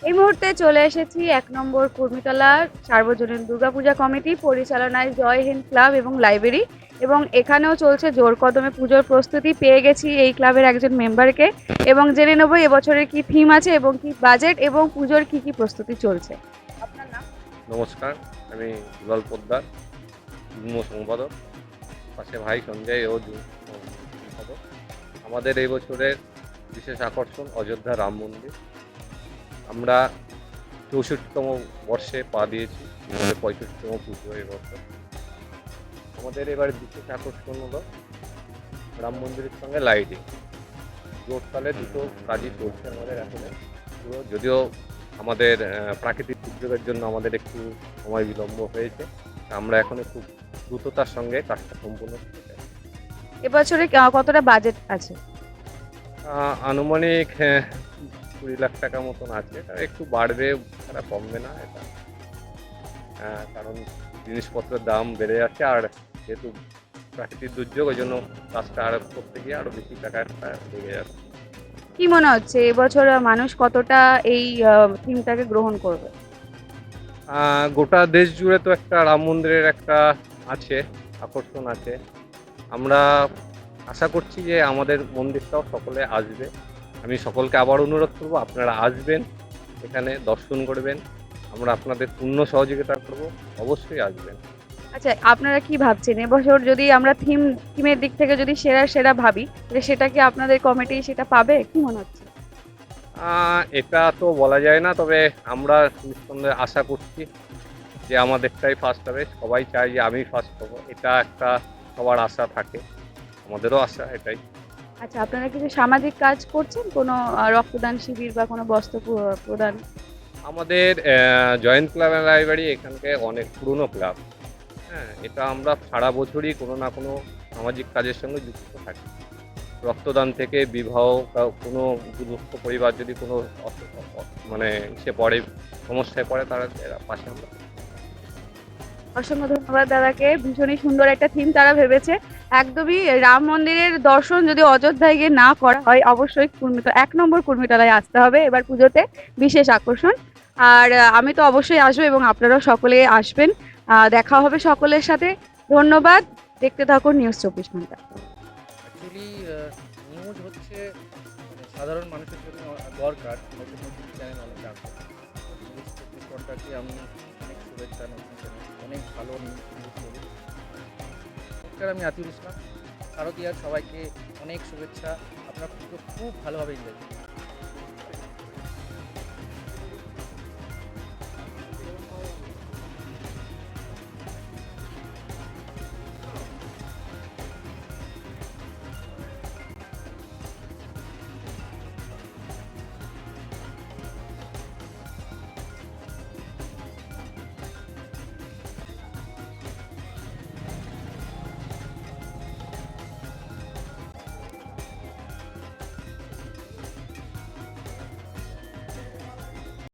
এই মুহূর্তে চলে এসেছি ১ নম্বর কুর্মিতলা সার্বজনীন দুর্গাপূজা কমিটি পরিচালনায় জয় হিন্দ ক্লাব এবং লাইব্রেরি, এবং এখানেও চলছে জোর কদমে পুজোর প্রস্তুতি। পেয়ে গেছি এই ক্লাবের একজন মেম্বারকে এবং জেনে নেবো এবছরের কি থিম আছে এবং কি বাজেট এবং পুজোর কি প্রস্তুতি চলছে। আপনার নাম? নমস্কার, আমি দুলাল পোদ্দার, যুগ্ম সম্পাদক। পাশে ভাই সঞ্জয় ও সম্পাদক। আমাদের এই বছরের বিশেষ আকর্ষণ অযোধ্যা রাম মন্দির। আমরা ৬৪তম বর্ষে পা দিয়েছি, 65তম পুজো এই বছর। আমাদের এবার বিশেষ আকর্ষণ হলো রাম মন্দিরের সঙ্গে লাইটিং। জোরতালে দুটো কাজই চলছে আমাদের এখন পুরো, যদিও আমাদের প্রাকৃতিক দুর্যোগের জন্য আমাদের একটু সময় বিলম্ব হয়েছে। আমরা এখন খুব দ্রুততার সঙ্গে কাজটা সম্পূর্ণ করতে চাই। এবছরে কতটা বাজেট আছে? আনুমানিক 20 লাখ টাকা মতন আছে। এটা একটু বাড়বে, তারা কমবে না এটা। কারণ জিনিসপত্রের দাম বেড়ে যাচ্ছে, আর যেহেতু প্রাকৃতিক দুর্যোগ, ওই জন্য কাজটা আর করতে গিয়ে আরও বেশি টাকা লেগে যাচ্ছে। কি মনে হচ্ছে এবছর মানুষ কতটা এই থিমটাকে গ্রহণ করবে? গোটা দেশ জুড়ে তো একটা রাম মন্দিরের একটা আছে, আকর্ষণ আছে। আমরা আশা করছি যে আমাদের মন্দিরটাও সকলে আসবে। আমি সকলকে আবার অনুরোধ করব, আপনারা আসবেন, এখানে দর্শন করবেন। আমরা আপনাদের পূর্ণ সহযোগিতা করব, অবশ্যই আসবেন। আচ্ছা, আপনারা কি ভাবছেন এবছর যদি আমরা থিমের দিক থেকে যদি সেরা সেরা ভাবি, তাহলে সেটা কি আপনাদের কমিটি সেটা পাবে? কি মনে হচ্ছে? এটা তো বলা যায় না, তবে আমরা নিঃসন্দেহে আশা করছি যে আমাদেরটাই ফার্স্ট হবে। সবাই চায় যে আমি ফার্স্ট হব, এটা একটা সবার আশা থাকে, আমাদেরও আশা এটাই। আচ্ছা, আপনারা কিছু সামাজিক কাজ করছেন, কোনো রক্তদান শিবির বা কোনো বস্ত্র প্রদান? আমাদের জয়েন্ট ক্লাব অ্যান্ড লাইব্রেরি এখানকে অনেক পুরনো ক্লাব। হ্যাঁ, এটা আমরা সারা বছরই কোনো না কোনো সামাজিক কাজের সঙ্গে যুক্ত থাকি। রক্তদান থেকে বিবাহ, কোনো দুঃস্থ পরিবার যদি কোনো মানে পড়ে, সমস্যায় পড়ে, তারা পাশে আমরা। অসংখ্য ধন্যবাদ দাদাকে, ভীষণই সুন্দর একটা থিম তারা ভেবেছে। একদমই রাম মন্দিরের দর্শন যদি অযোধ্যায় গিয়ে না করা হয়, অবশ্যই ১ নম্বর কুর্মিতলায় আসতে হবে এবার পুজোতে, বিশেষ আকর্ষণ। আর আমি তো অবশ্যই আসবো এবং আপনারাও সকলে আসবেন। দেখা হবে সকলের সাথে। ধন্যবাদ। দেখতে থাকুন নিউজ ২৪ ঘন্টা। অ্যাকচুয়ালি নিউজ হচ্ছে সাধারণ মানুষের জন্য দরকার। নতুন নতুন চ্যানেল অনেক জানতে। নিউজ ২৪ ঘন্টাকে আমি অনেক শুভেচ্ছা, নতুন চ্যানেল অনেক ভালো নিউজ করি। নমস্কার, আমি আতিউল ইসলাম। শারদীয়ার সবাইকে অনেক শুভেচ্ছা। আপনারা পুজো খুব ভালোভাবে এনজয় করুন।